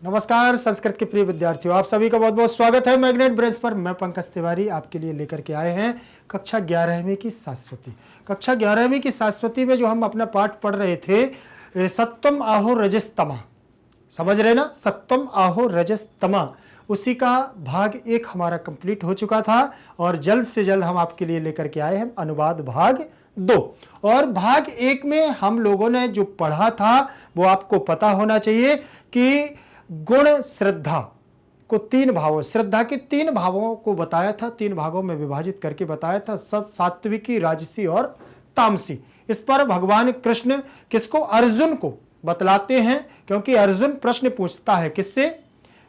नमस्कार संस्कृत के प्रिय विद्यार्थियों, आप सभी का बहुत बहुत स्वागत है मैग्नेट ब्रेंच पर। मैं पंकज तिवारी आपके लिए लेकर के आए हैं कक्षा 11वीं की शाश्वती। कक्षा 11वीं की शाश्वती में जो हम अपना पाठ पढ़ रहे थे सत्वम आहो रजस्तमा, समझ रहे ना, सत्वम आहो रजस्तमा, उसी का भाग 1 हमारा कंप्लीट हो चुका था और जल्द से जल्द हम आपके लिए लेकर के आए हैं अनुवाद भाग 2। और भाग 1 में हम लोगों ने जो पढ़ा था वो आपको पता होना चाहिए कि गुण श्रद्धा को 3 भावों, श्रद्धा के 3 भावों को बताया था, 3 भागों में विभाजित करके बताया था, सात्विकी, राजसी और तामसी। इस पर भगवान कृष्ण किसको, अर्जुन को बतलाते हैं, क्योंकि अर्जुन प्रश्न पूछता है किससे,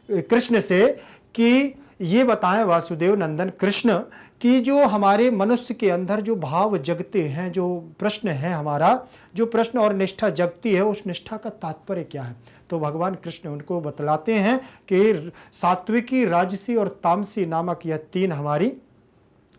कृष्ण से, कि ये बताएं वासुदेव नंदन कृष्ण कि जो हमारे मनुष्य के अंदर जो भाव जगते हैं, जो प्रश्न है हमारा, जो प्रश्न और निष्ठा जगती है, उस निष्ठा का तात्पर्य क्या है। तो भगवान कृष्ण उनको बतलाते हैं कि सात्विकी, राजसी और तामसी नामक यह 3 हमारी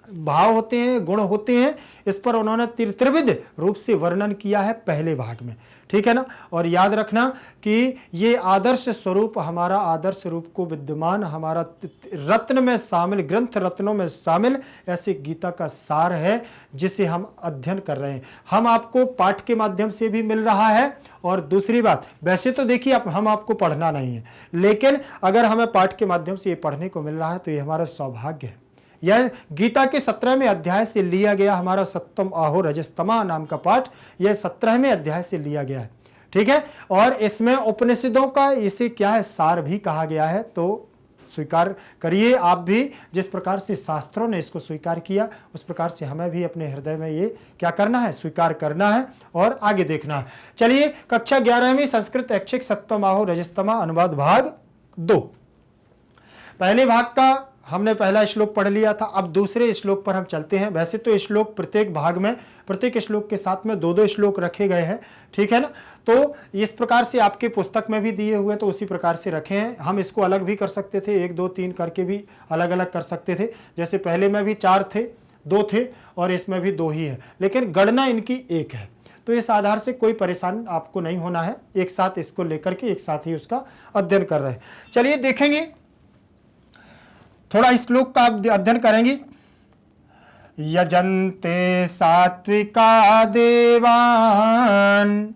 भाव होते हैं, गुण होते हैं। इस पर उन्होंने त्रिविध रूप से वर्णन किया है पहले भाग में, ठीक है ना। और याद रखना कि ये आदर्श स्वरूप, हमारा आदर्श रूप को विद्यमान हमारा रत्न में शामिल, ग्रंथ रत्नों में शामिल ऐसे गीता का सार है जिसे हम अध्ययन कर रहे हैं। हम आपको पाठ के माध्यम से भी मिल रहा है, और दूसरी बात, वैसे तो देखिए हम आपको पढ़ना नहीं है, लेकिन अगर हमें पाठ के माध्यम से ये पढ़ने को मिल रहा है तो ये हमारा सौभाग्य है। यह गीता के 17वें अध्याय से लिया गया हमारा सत्वम आहो रजस्तमा नाम का पाठ, यह 17वें अध्याय से लिया गया है, ठीक है। और इसमें उपनिषदों का इसे क्या है, सार भी कहा गया है। तो स्वीकार करिए आप भी, जिस प्रकार से शास्त्रों ने इसको स्वीकार किया उस प्रकार से हमें भी अपने हृदय में ये क्या करना है, स्वीकार करना है और आगे देखना है। चलिए, कक्षा 11वीं संस्कृत ऐच्छिक सत्वम आहो रजस्तमा अनुवाद भाग 2। पहले भाग का हमने पहला श्लोक पढ़ लिया था, अब दूसरे श्लोक पर हम चलते हैं। वैसे तो श्लोक प्रत्येक भाग में, प्रत्येक श्लोक के साथ में 2-2 श्लोक रखे गए हैं, ठीक है ना। तो इस प्रकार से आपके पुस्तक में भी दिए हुए, तो उसी प्रकार से रखे हैं। हम इसको अलग भी कर सकते थे, 1 2 3 करके भी अलग अलग कर सकते थे। जैसे पहले में भी 4 थे, 2 थे और इसमें भी 2 ही है, लेकिन गणना इनकी 1 है। तो इस आधार से कोई परेशान आपको नहीं होना है, एक साथ इसको लेकर के एक साथ ही उसका अध्ययन कर रहे हैं। चलिए देखेंगे, थोड़ा श्लोक का अध्ययन करेंगे। यजन्ते सात्विका देवान,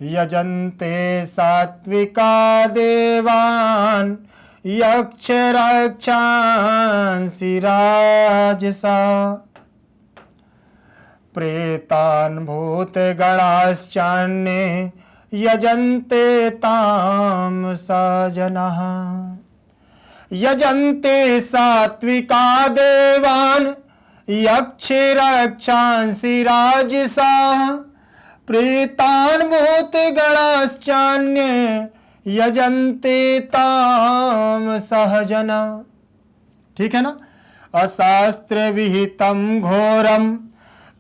यजन्ते सात्विका देवान, यक्ष रक्षांसि राजसा, प्रेतान् भूतगणाश्चान्ये यजन्ते तामसा जनाः। यजन्ते सात्विका देवान्, यक्ष रक्षांसि राजसा, प्रेतान् भूतगणाश्चान्ये यजन्ते तामसः जनाः। ठीक है ना। अशास्त्र विहितं घोरं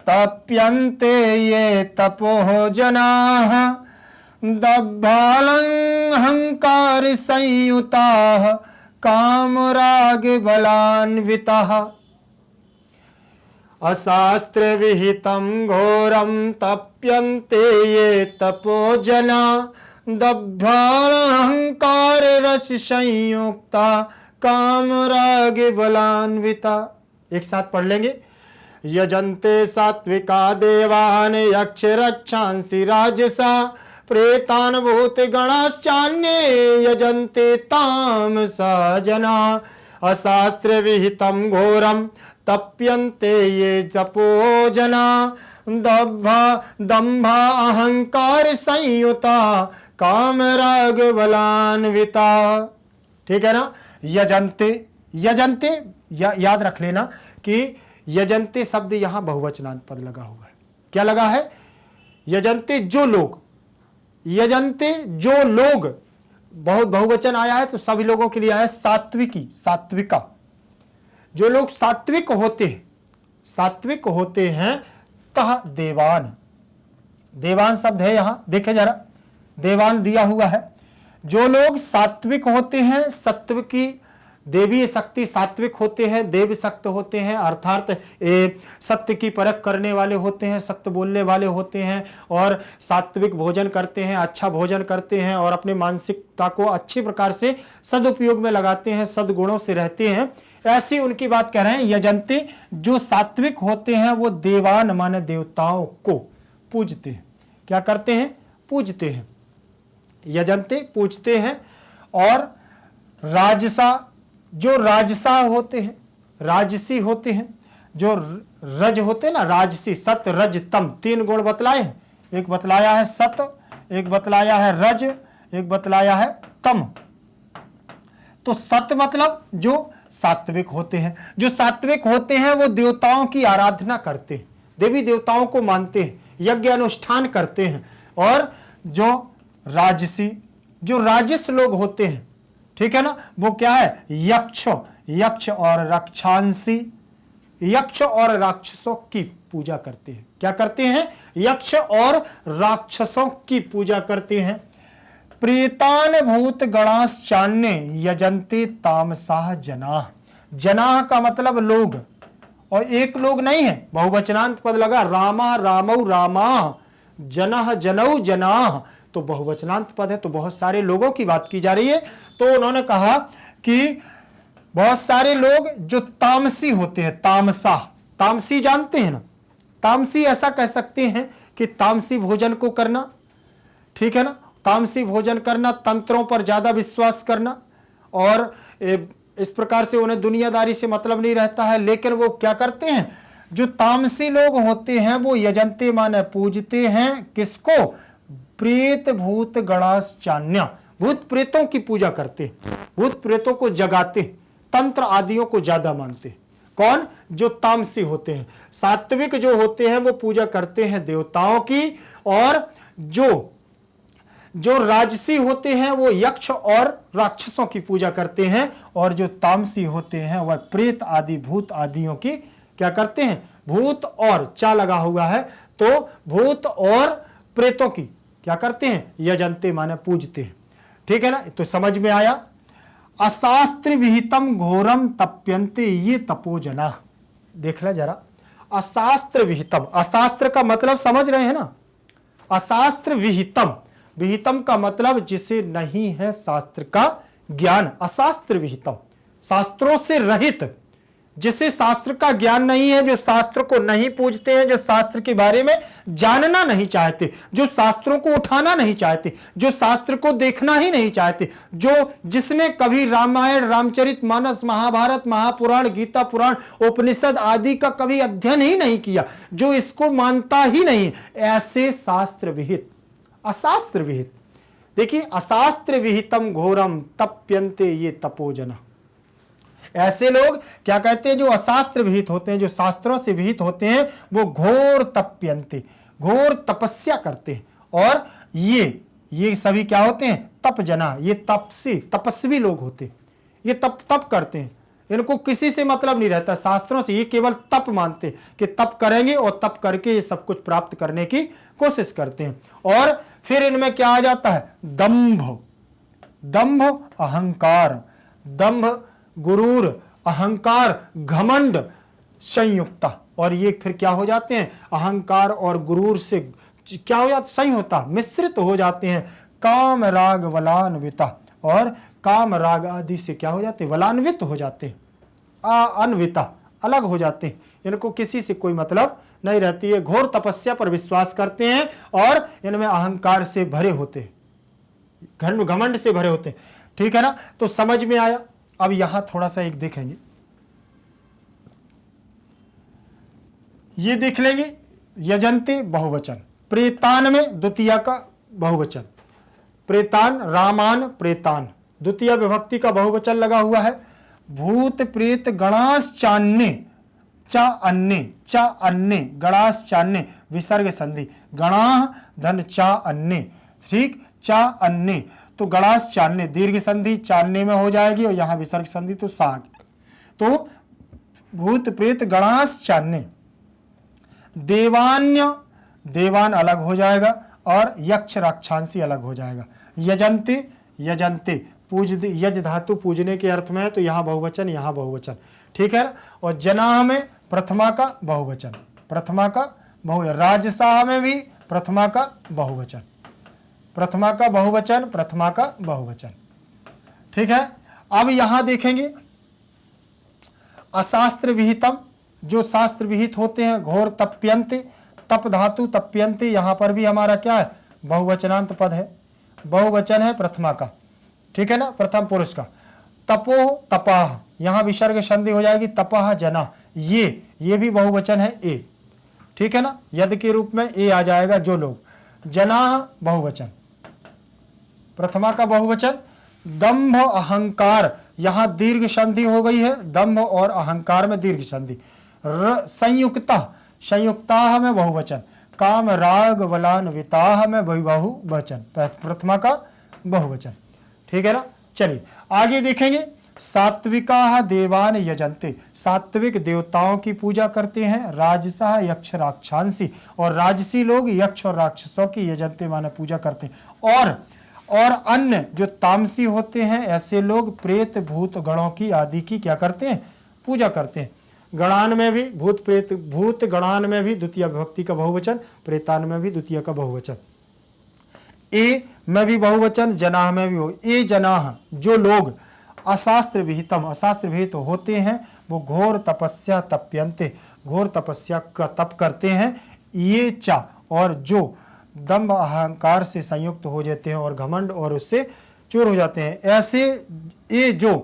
तप्यन्ते ये तपोः जनाः, दब्भालंहंकार संयुताः कामराग बलान्विताः। अशास्त्र विहितं घोरं तप्यन्ते ये तपो जना, दब्भालंकार रस संयुक्ता कामराग बलान्विता। एक साथ पढ़ लेंगे। यजन्ते सात्विका देवान्, यक्ष रक्षांसि राजसा, प्रेतान् भूतगणाश्चान्ये यजन्ते तामसा जनाः। अशास्त्र विहितं घोरं तप्यन्ते ये तपो जनाः, दम्भा अहंकार संयुता कामराग बलान्विता। ठीक है ना। यजन्ते, यजन्ते याद रख लेना कि यजन्ते शब्द यहां बहुवचनांत पद लगा हुआ है। क्या लगा है? यजन्ते जो लोग, यजन्ते जो लोग, बहुत बहुवचन आया है तो सभी लोगों के लिए आया है। सात्विकी, सात्विका, जो लोग सात्विक होते हैं, सात्विक होते हैं, तह देवान, देवान शब्द है यहां, देखे जरा, देवान दिया हुआ है। जो लोग सात्विक होते हैं, सत्व की देवी शक्ति सात्विक होते हैं, देव शक्त होते हैं, अर्थात सत्य की परख करने वाले होते हैं, सत्य बोलने वाले होते हैं और सात्विक भोजन करते हैं, अच्छा भोजन करते हैं और अपनी मानसिकता को अच्छी प्रकार से सदुपयोग में लगाते हैं, सद्गुणों से रहते हैं। ऐसी उनकी बात कह रहे हैं। यजंती, जो सात्विक होते हैं वो देवान माने देवताओं को पूजते हैं। क्या करते हैं? पूजते हैं। यजंती पूजते हैं। और राजसा, जो राजसा होते हैं, राजसी होते हैं, जो रज होते हैं ना, राजसी, सत रज तम, 3 गुण बतलाए हैं। एक बतलाया है सत, एक बतलाया है रज, एक बतलाया है तम। तो सत मतलब जो सात्विक होते हैं। जो सात्विक होते हैं वो देवताओं की आराधना करते हैं, देवी देवताओं को मानते हैं, यज्ञ अनुष्ठान करते हैं। और जो राजसी, जो राजस लोग होते हैं, ठीक है ना, वो क्या है? यक्ष, यक्ष और रक्षांसी, यक्ष और राक्षसों की पूजा करते हैं। क्या करते हैं? यक्ष और राक्षसों की पूजा करते हैं। प्रेतान भूत गणास चान्य यजंते तामसाह जनाह। जनाह का मतलब लोग, और एक लोग नहीं है, बहुवचनांत पद लगा। रामा रामौ रामा, जनः जनौ जनाह, तो बहुवचनांत पद है, तो बहुत सारे लोगों की बात की जा रही है। तो उन्होंने कहा कि बहुत सारे लोग जो तामसी होते हैं, तामसा, तामसी जानते हैं ना, तामसी ऐसा कह सकते हैं कि तामसी भोजन को करना, ठीक है ना, तामसी भोजन करना, तंत्रों पर ज्यादा विश्वास करना, और इस प्रकार से उन्हें दुनियादारी से मतलब नहीं रहता है। लेकिन वो क्या करते हैं? जो तामसी लोग होते हैं वो यजंते माने पूजते हैं। किसको? प्रेत भूत गणास चान्या, भूत प्रेतों की पूजा करते, भूत प्रेतों को जगाते, तंत्र आदियों को ज्यादा मानते। कौन? जो तामसी होते हैं। सात्विक जो होते हैं वो पूजा करते हैं देवताओं की, और जो राजसी होते हैं वो यक्ष और राक्षसों की पूजा करते हैं, और जो तामसी होते हैं वह प्रेत आदि भूत आदियों की क्या करते हैं? भूत और चा लगा हुआ है, तो भूत और प्रेतों की क्या करते हैं? यजंते माने पूजते हैं। ठीक है ना, तो समझ में आया। अशास्त्र विहितम घोरम तप्यन्ते ये तपोजना। देख ले जरा, अशास्त्र विहितम, अशास्त्र का मतलब समझ रहे हैं ना, अशास्त्र विहितम, विहितम का मतलब जिसे नहीं है शास्त्र का ज्ञान, अशास्त्र विहितम, शास्त्रों से रहित, जिसे शास्त्र का ज्ञान नहीं है, जो शास्त्र को नहीं पूजते हैं, जो शास्त्र के बारे में जानना नहीं चाहते, जो शास्त्रों को उठाना नहीं चाहते, जो शास्त्र को देखना ही नहीं चाहते, जिसने कभी रामायण, रामचरितमानस, महाभारत, महापुराण, गीता पुराण, उपनिषद आदि का कभी अध्ययन ही नहीं किया, जो इसको मानता ही नहीं, ऐसे शास्त्र विहित, अशास्त्र विहित। देखिए, अशास्त्र विहितम घोरम तप्यन्ते ये तपोजना। ऐसे लोग क्या कहते हैं? जो अशास्त्र विहित होते हैं, जो शास्त्रों से विहित होते हैं, वो घोर तप्यन्ते, घोर तपस्या करते हैं। और ये सभी क्या होते हैं? तपजना, ये तपस्वी लोग होते हैं। ये तप करते हैं, इनको किसी से मतलब नहीं रहता शास्त्रों से, ये केवल तप मानते हैं कि तप करेंगे और तप करके ये सब कुछ प्राप्त करने की कोशिश करते हैं। और फिर इनमें क्या आ जाता है? दंभ, दंभ अहंकार, दंभ गुरूर, अहंकार, घमंड, संयुक्ता। और ये फिर क्या हो जाते हैं? अहंकार और गुरूर से क्या हो जाता? सही होता, मिश्रित हो जाते हैं। काम राग वलान्विता, और काम राग आदि से क्या हो जाते? वलान्वित हो जाते हैं, अनविता, अलग हो जाते हैं। इनको किसी से कोई मतलब नहीं रहती है। घोर तपस्या पर विश्वास करते हैं और इनमें अहंकार से भरे होते हैं, घमंड से भरे होते हैं। ठीक है ना, तो समझ में आया। अब यहां थोड़ा सा एक देखेंगे, ये देख लेंगे। यजंते बहुवचन, प्रेतान में द्वितीय का बहुवचन, प्रेतान, रामान, प्रेतान, द्वितीय विभक्ति का बहुवचन लगा हुआ है। भूत प्रेत गणास चान्य, चा अन्य, गणास चान्य, विसर्ग संधि, गणा धन चा अन्य, ठीक, चा अन्य, तो गणास चान्य, दीर्घ संधि चान्य में हो जाएगी, और यहां विसर्ग संधि तो साग। तो भूत प्रेत गणास चान्य, देवान्य, देवान अलग हो जाएगा, और यक्ष राक्षांसी अलग हो जाएगा। यजंते यज धातु पूजने के अर्थ में है, तो यहाँ बहुवचन, यहाँ बहुवचन, ठीक है। और जनाह में प्रथमा का बहुवचन, प्रथमा का बहुवचन। राजसाह में भी प्रथमा का बहुवचन, प्रथमा का बहुवचन, प्रथमा का बहुवचन, ठीक है। अब यहां देखेंगे अशास्त्र विहितम, जो शास्त्र विहित होते हैं, घोर तप्यन्ते, तप धातु तप्यन्ते, यहां पर भी हमारा क्या है, बहुवचनांत पद है, बहुवचन है प्रथमा का, ठीक है ना, प्रथम पुरुष का। तपो तपाह, यहां विसर्ग संधि हो जाएगी, तपाह जना, ये भी बहुवचन है ए, ठीक है ना, यद के रूप में ए आ जाएगा, जो लोग। जनाह बहुवचन, प्रथमा का बहुवचन। दंभ अहंकार, यहां दीर्घ संधि हो गई है, दंभ और अहंकार में दीर्घ संधि। संयुक्ता, संयुक्ता में बहुवचन। काम राग वलान्विताः में बहुवचन, प्रथमा का बहुवचन, ठीक है ना। चलिए आगे देखेंगे। सात्विका देवान यजन्ते, सात्विक देवताओं की पूजा करते हैं। राजसा यक्ष राक्षांसी, और राजसी लोग यक्ष और राक्षसों की यजन्ते माने पूजा करते हैं। और अन्य जो तामसी होते हैं, ऐसे लोग प्रेत भूत गणों की आदि की क्या करते हैं, पूजा करते हैं। गणान में भी भूत प्रेत, भूत गणान में भी द्वितीय विभक्ति का बहुवचन, प्रेतान में भी द्वितीय का बहुवचन। ए में भी बहुवचन, जनाह में भी। ए जनाह, जो लोग अशास्त्र विहितम, अशास्त्र विहित होते हैं, वो घोर तपस्या तप्यन्ते, घोर तपस्या का तप करते हैं। ये चा, और जो दंभ अहंकार से संयुक्त हो जाते हैं और घमंड और उससे चूर हो जाते हैं, ऐसे ये जो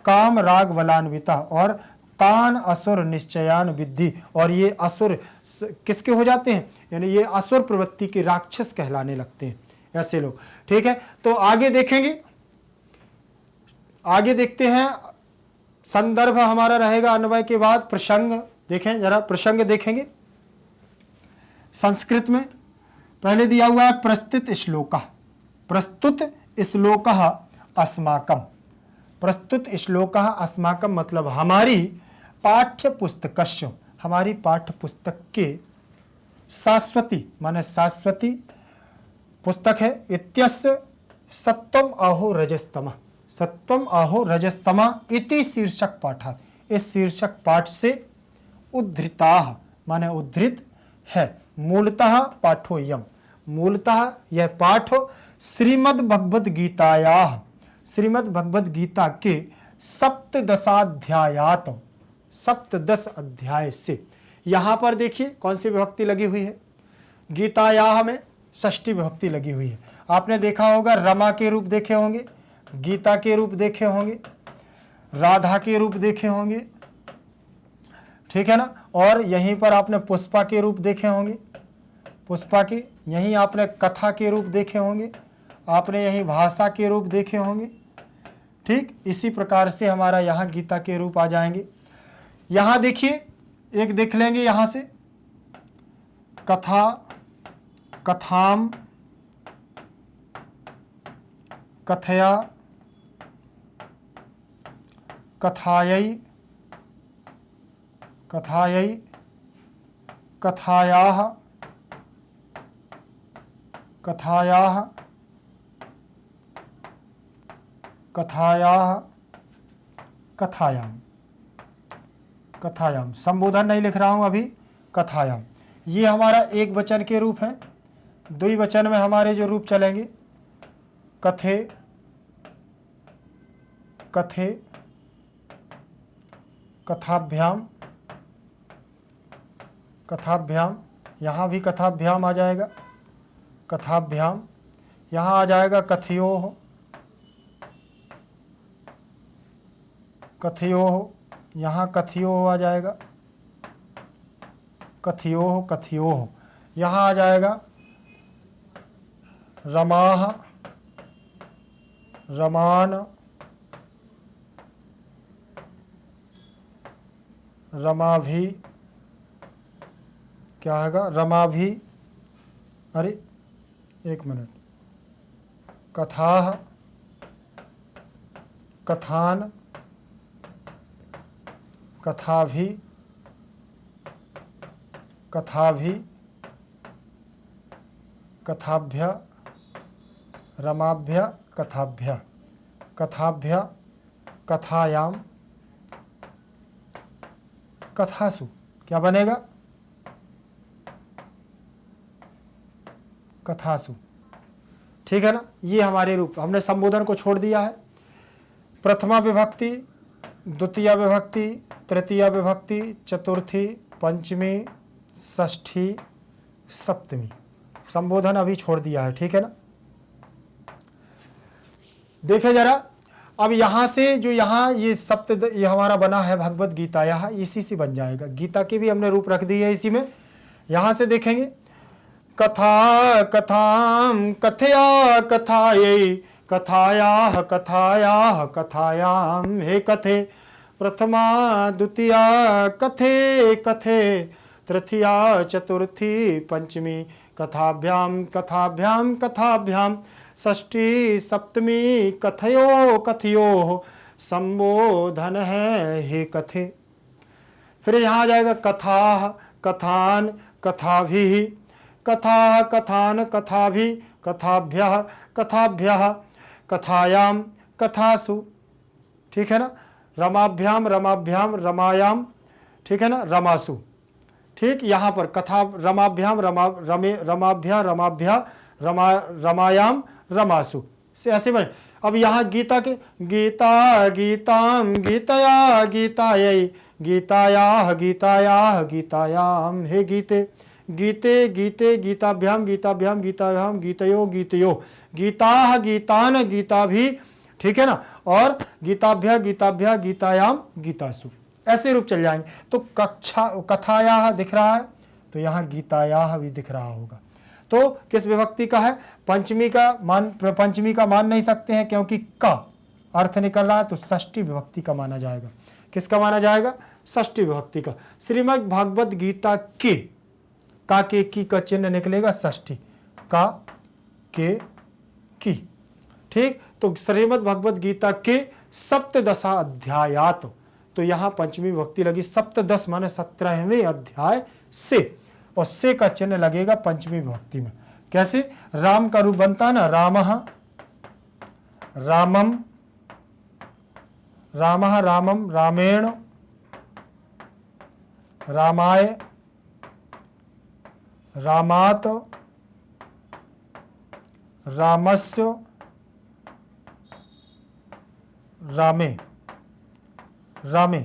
काम राग वलान्विता और तान असुर निश्चयान विद्धि, और ये असुर किसके हो जाते हैं, यानी ये असुर प्रवृत्ति के राक्षस कहलाने लगते हैं, ऐसे लोग, ठीक है। तो आगे देखेंगे, आगे देखते हैं। संदर्भ हमारा रहेगा अन्वय के बाद प्रसंग, देखें जरा प्रसंग देखेंगे। संस्कृत में पहले दिया हुआ है प्रस्तुत श्लोका, प्रस्तुत श्लोका अस्माकम, प्रस्तुत श्लोका अस्माकम मतलब हमारी पाठ्य पुस्तकस्य, हमारी पाठ्य पुस्तक के शाश्वती माने शाश्वती पुस्तक है। इत्यस्य सत्वम आहो रजस्तमा, सत्वम आहो रजस्तमा इति शीर्षक पाठात्, इस शीर्षक पाठ से उद्धृता माने उद्धृत है। मूलतः पाठोयम, मूलतः यह पाठ श्रीमद् भगवद गीतायाः, श्रीमद् भगवद गीता के सप्तदशाध्यायात, सप्तदश अध्याय से। यहां पर देखिए कौन सी विभक्ति लगी हुई है, गीतायाः में षष्ठी विभक्ति लगी हुई है। आपने देखा होगा रमा के रूप देखे होंगे, गीता के रूप देखे होंगे, राधा के रूप देखे होंगे, ठीक है ना। और यहीं पर आपने पुष्पा के रूप देखे होंगे, पुष्पा के, यहीं आपने कथा के रूप देखे होंगे, आपने यहीं भाषा के रूप देखे होंगे, ठीक। इसी प्रकार से हमारा यहाँ गीता के रूप आ जाएंगे। यहाँ देखिए एक देख लेंगे यहाँ से, कथा, कथाम, कथया, कथायै, कथायै, कथायाः, कथायाः, कथायाः, कथायाम, कथायाम, संबोधन नहीं लिख रहा हूं अभी, कथायाम। ये हमारा एक वचन के रूप है। द्विवचन में हमारे जो रूप चलेंगे, कथे, कथे, कथाभ्याम, कथाभ्याम, यहाँ भी कथाभ्याम आ जाएगा, कथाभ्याम, यहाँ आ जाएगा कथयोः, कथयोः, यहाँ कथयोः आ जाएगा, कथयोः, कथयोः, यहाँ आ जाएगा रमाः, रमान, रमाभि, क्या आएगा रमाभि, अरे एक मिनट, कथाः, कथान, कथाभि, कथाभि, कथाभ्य, रमाभ्य, कथाभ्य, कथाभ्य कथायाम कथासु। क्या बनेगा? कथासु। ठीक है ना। ये हमारे रूप, हमने संबोधन को छोड़ दिया है। प्रथमा विभक्ति, द्वितीय विभक्ति, तृतीय विभक्ति, चतुर्थी, पंचमी, षष्ठी, सप्तमी, संबोधन अभी छोड़ दिया है। ठीक है ना। देखे जरा, अब यहां से जो यहाँ ये सप्त ये हमारा बना है भगवत गीता, यहाँ इसी से बन जाएगा। गीता के भी हमने रूप रख दी है इसी में। यहां से देखेंगे, कथा कथाम कथया कथायै कथायाः कथायाः कथायाम हे कथे प्रथमा द्वितीया कथे कथे तृतीया चतुर्थी पंचमी कथाभ्याम कथाभ्याम कथाभ्याम षष्ठी सप्तमी कथयो कथयो संबोधन है हे कथे। फिर यहाँ आ जाएगा कथा कथान कथाभि कथा कथान कथाभि कथाभ्यः कथाभ्यः कथायाम कथासु। ठीक है ना। रमाभ्याम रमाभ्याम रमायाम। ठीक है ना। रमासु। ठीक, यहाँ पर कथा रमाभ्याम रमाभ्या रमाभ्या रमायाम रमासु से ऐसे बने। अब यहाँ गीता के गीता गीताम गीतया गीतायै गीतायाः गीतायाः गीतायाम हे गीते गीते गीते गीताभ्याम गीताभ्याम गीताभ्याम गीतयो गीतयो गीताः गीतान गीताभि। ठीक है ना। और गीताभ्या गीताभ्या गीतायाम गीतासु, ऐसे रूप चल जाएंगे। तो कथायाः दिख रहा है, तो यहाँ गीतायाः भी दिख रहा होगा। तो किस विभक्ति का है? पंचमी का मान नहीं सकते हैं, क्योंकि का अर्थ निकल रहा है, तो षष्ठी विभक्ति का माना जाएगा। किसका माना जाएगा? षष्ठी विभक्ति का। श्रीमद् भागवत गीता के का के की का चिन्ह निकलेगा षष्ठी, का के की। ठीक, तो श्रीमद् भगवत गीता के सप्तदशा अध्यायात, तो यहाँ पंचमी विभक्ति लगी। सप्तदश माने 17वें अध्याय से, और से का चिन्ह लगेगा पंचमी विभक्ति में। कैसे? राम का रूप बनता है ना, रामः रामम, रामः रामम, रामेण रामाय, रामात रामस्य रामे रामे।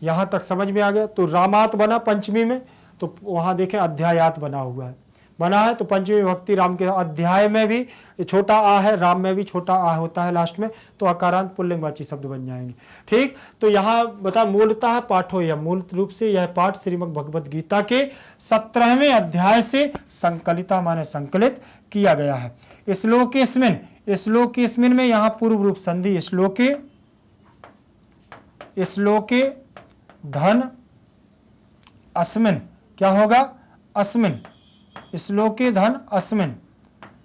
यहां तक समझ में आ गया। तो रामात बना पंचमी में, तो वहां देखें अध्यायात बना हुआ है, बना है। तो पंचमी विभक्ति राम के अध्याय में भी छोटा आ है, राम में भी छोटा आ होता है लास्ट में, तो अकारांत पुल्लिंगवाची शब्द बन जाएंगे। ठीक, तो यहाँ बता मूलतः पाठो, यह मूल रूप से यह पाठ श्रीमद् भगवत गीता के 17वें अध्याय से संकलिता माने संकलित किया गया है। श्लोकेस्मिन में यहाँ पूर्व रूप संधि, श्लोके धन अस्मिन, क्या होगा? अस्मिन, श्लोके धन अस्मिन,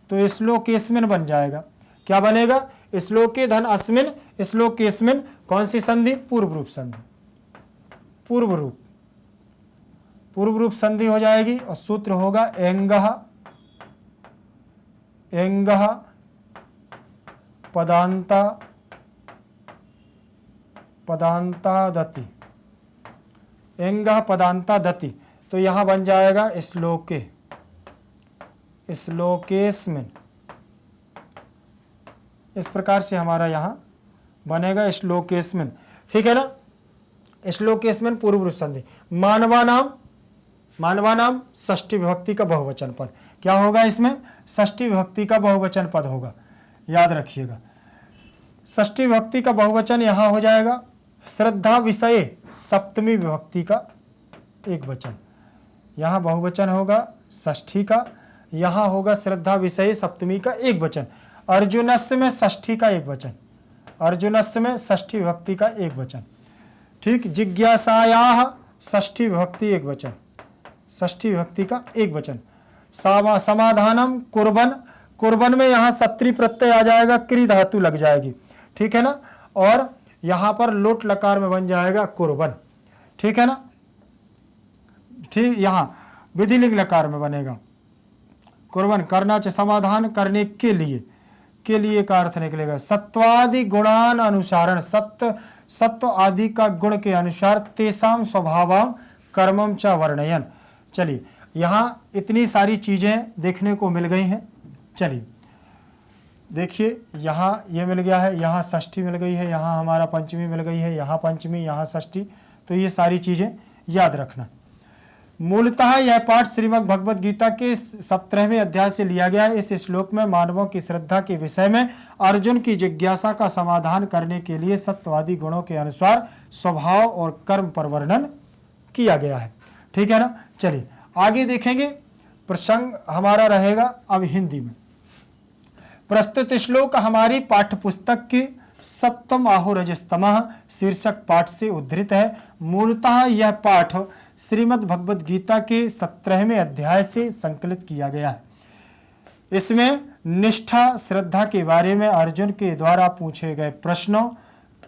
तो श्लोकेस्मिन बन जाएगा। क्या बनेगा? श्लोके धन अस्मिन, श्लोकेस्मिन। कौन सी संधि? पूर्व रूप संधि, पूर्व रूप संधि हो जाएगी, और सूत्र होगा एंगः एंगः पदांता दति, एंगः पदांता दति। तो यहां बन जाएगा श्लोके, श्लोकेस्मिन। इस प्रकार से हमारा यहां बनेगा श्लोकेस्मिन। ठीक है ना। श्लोकेस्मिन पूर्व रूप संधि। मानवानाम षष्ठी विभक्ति का बहुवचन पद। क्या होगा इसमें? षष्ठी विभक्ति का बहुवचन पद होगा, याद रखिएगा। षष्ठी विभक्ति का बहुवचन यहां हो जाएगा श्रद्धा विषय सप्तमी विभक्ति का एक वचन। यहाँ बहुवचन होगा षष्ठी का, यहाँ होगा श्रद्धा विषय सप्तमी का एक वचन। अर्जुनस्य में षष्ठी का एक वचन, अर्जुनस्य में षष्ठी विभक्ति का एक वचन। ठीक, जिज्ञासायाः षष्ठी विभक्ति एक वचन, षष्ठी विभक्ति का एक वचन। समाधानम कुर्बन, कुर्बन में यहाँ सत्री प्रत्यय आ जाएगा, क्री धातु लग जाएगी। ठीक है ना। और यहाँ पर लोट लकार में बन जाएगा कुर्बन। ठीक है ना। ठीक, यहाँ विधिलिंग लकार में बनेगा कुर्बन, करना चाहिए समाधान करने के लिए, के लिए का अर्थ निकलेगा सत्वादि गुणान अनुसारण, सत्व आदि का गुण के अनुसार तेसाम स्वभावम कर्मम च वर्णयन। चलिए यहाँ इतनी सारी चीजें देखने को मिल गई हैं। चलिए देखिए यहाँ ये मिल गया है, यहाँ षष्ठी मिल गई है, यहाँ हमारा पंचमी मिल गई है, यहाँ पंचमी, यहाँ षष्ठी। तो ये सारी चीजें याद रखना। मूलतः यह पाठ श्रीमद् भगवद गीता के 17वें अध्याय से लिया गया है। इस श्लोक में मानवों की श्रद्धा के विषय में अर्जुन की जिज्ञासा का समाधान करने के लिए सत्वादी गुणों के अनुसार स्वभाव और कर्म पर वर्णन किया गया है। ठीक है ना। चलिए आगे देखेंगे। प्रसंग हमारा रहेगा अब हिंदी में। प्रस्तुत श्लोक हमारी पाठ्य पुस्तक के सप्तम आहोरजस्तमः शीर्षक पाठ से उद्धृत है। मूलतः यह पाठ श्रीमद् भगवद गीता के 17वें अध्याय से संकलित किया गया है। इसमें निष्ठा श्रद्धा के बारे में अर्जुन के द्वारा पूछे गए प्रश्नों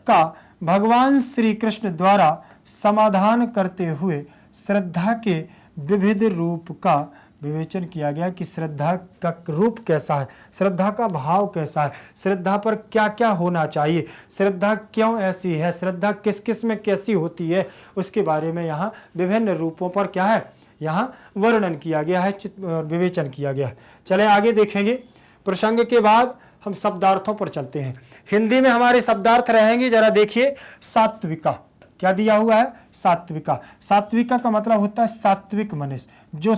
का भगवान श्री कृष्ण द्वारा समाधान करते हुए श्रद्धा के विविध रूप का विवेचन किया गया कि श्रद्धा का रूप कैसा है, श्रद्धा का भाव कैसा है, श्रद्धा पर क्या क्या होना चाहिए, श्रद्धा क्यों ऐसी है, श्रद्धा किस किस में कैसी होती है, उसके बारे में यहाँ विभिन्न रूपों पर क्या है यहाँ वर्णन किया गया है, विवेचन किया गया है। चले आगे देखेंगे। प्रसंग के बाद हम शब्दार्थों पर चलते हैं। हिंदी में हमारे शब्दार्थ रहेंगे। जरा देखिए, सात्विका क्या दिया हुआ है, सात्विका। सात्विका का मतलब होता है सात्विक मनुष्य, जो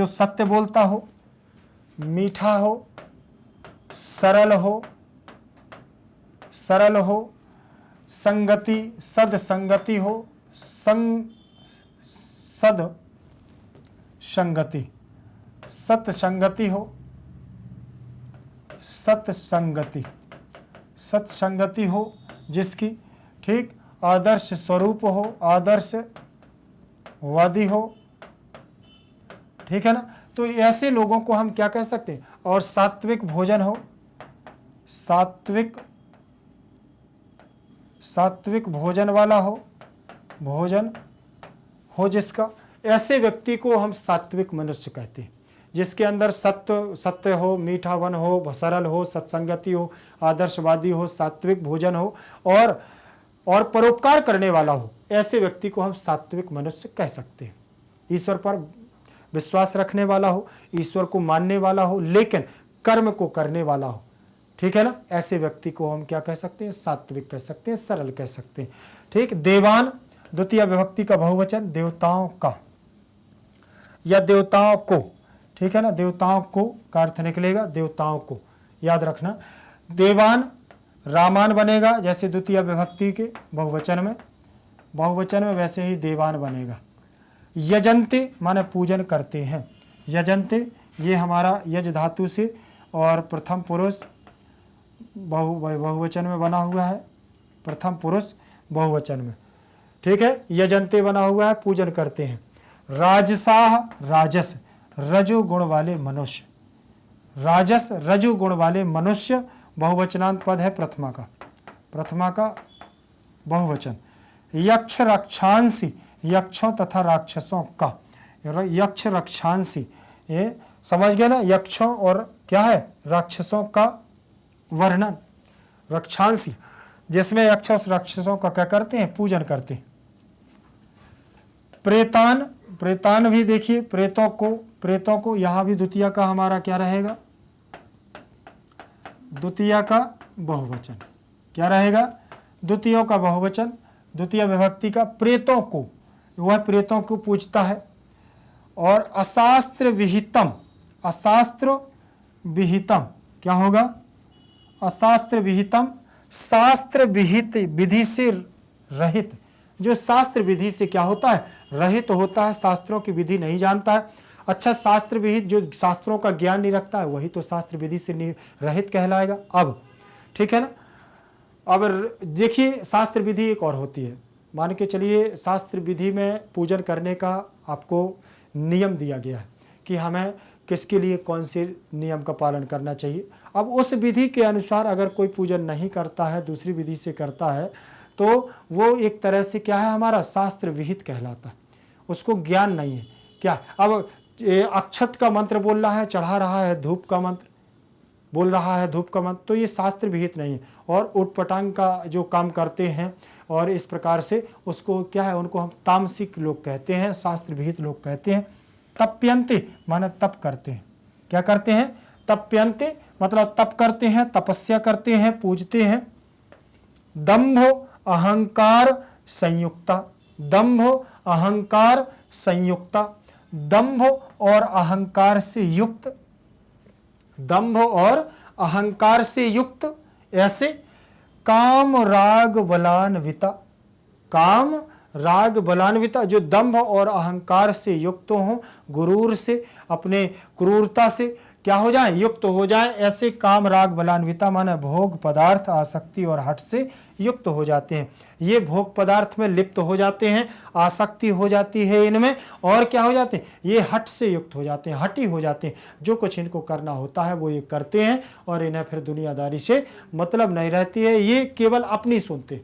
सत्य बोलता हो, मीठा हो, सरल हो, संगति सद संगति हो, सद संगति, सत्संगति हो, सत्संगति हो जिसकी, ठीक, आदर्श स्वरूप हो, आदर्शवादी हो, ठीक है ना। तो ऐसे लोगों को हम क्या कह सकते हैं। और सात्विक भोजन हो, सात्विक भोजन वाला हो, भोजन हो जिसका, ऐसे व्यक्ति को हम सात्विक मनुष्य कहते हैं, जिसके अंदर सत्य हो, मीठावन हो, सरल हो, सत्संगति हो, आदर्शवादी हो, सात्विक भोजन हो और परोपकार करने वाला हो। ऐसे व्यक्ति को हम सात्विक मनुष्य कह सकते हैं। ईश्वर पर विश्वास रखने वाला हो, ईश्वर को मानने वाला हो, लेकिन कर्म को करने वाला हो, ठीक है ना। ऐसे व्यक्ति को हम क्या कह सकते हैं, सात्विक कह सकते हैं, सरल कह सकते हैं। ठीक। देवान द्वितीय विभक्ति का बहुवचन, देवताओं का या देवताओं को, ठीक है ना। देवताओं को का अर्थ निकलेगा देवताओं को, याद रखना। देवान रामान बनेगा, जैसे द्वितीय विभक्ति के बहुवचन में वैसे ही देवान बनेगा। यजन्ते माने पूजन करते हैं। यजन्ते ये हमारा यज धातु से और प्रथम पुरुष बहुवचन में बना हुआ है, प्रथम पुरुष बहुवचन में, ठीक है। यजन्ते बना हुआ है, पूजन करते हैं। राजसाह राजस रजोगुण वाले मनुष्य, राजस रजोगुण वाले मनुष्य बहुवचनांत पद है प्रथमा का बहुवचन। यक्ष रक्षांसी यक्षों तथा राक्षसों का, यक्ष रक्षांसी ये समझ गए ना। यक्षों और क्या है राक्षसों का वर्णन, रक्षांसी जिसमें यक्ष राक्षसों का क्या करते हैं, पूजन करते हैं। प्रेतान भी देखिए, प्रेतों को यहां भी द्वितीय का हमारा क्या रहेगा, द्वितीय का बहुवचन क्या रहेगा, द्वितीयों का बहुवचन, द्वितीय विभक्ति का। प्रेतों को, वह प्रेतों को पूजता है। और अशास्त्र विहितम क्या होगा, अशास्त्र विहितम, शास्त्र विहित विधि से रहित। जो शास्त्र विधि से क्या होता है, रहित होता है, शास्त्रों की विधि नहीं जानता है। अच्छा, शास्त्र विहित जो शास्त्रों का ज्ञान नहीं रखता है, वही तो शास्त्र विधि से रहित कहलाएगा। अब ठीक है ना। अब देखिए, शास्त्र विधि एक और होती है। मान के चलिए, शास्त्र विधि में पूजन करने का आपको नियम दिया गया है कि हमें किसके लिए कौन से नियम का पालन करना चाहिए। अब उस विधि के अनुसार अगर कोई पूजन नहीं करता है, दूसरी विधि से करता है, तो वो एक तरह से क्या है, हमारा शास्त्र विहित कहलाता है। उसको ज्ञान नहीं है। क्या अब अक्षत का मंत्र बोल रहा है, चढ़ा रहा है धूप का मंत्र, बोल रहा है धूप का मंत्र, तो ये शास्त्र विहित नहीं है। और उटपटांग का जो काम करते हैं और इस प्रकार से उसको क्या है, उनको हम तामसिक लोग कहते हैं, शास्त्र विहित लोग कहते हैं। तप्यन्ते माने तप करते हैं। क्या करते हैं? तप्यन्ते मतलब तप करते हैं, तपस्या करते हैं, पूजते हैं। दंभ अहंकार संयुक्ता, दंभ अहंकार संयुक्ता, दंभ और अहंकार से युक्त, दंभ और अहंकार से युक्त ऐसे काम राग बलान्विता, काम राग बलान्विता, जो दंभ और अहंकार से युक्त हो, गुरूर से, अपने क्रूरता से क्या हो जाए, युक्त हो जाए, ऐसे काम राग बलान्विता माने भोग पदार्थ आसक्ति और हट से युक्त हो जाते हैं। ये भोग पदार्थ में लिप्त हो जाते हैं, आसक्ति हो जाती है इनमें, और क्या हो जाते हैं, ये हट से युक्त हो जाते हैं, हटी हो जाते हैं। जो कुछ इनको करना होता है वो ये करते हैं और इन्हें फिर दुनियादारी से मतलब नहीं रहती है, ये केवल अपनी सुनते।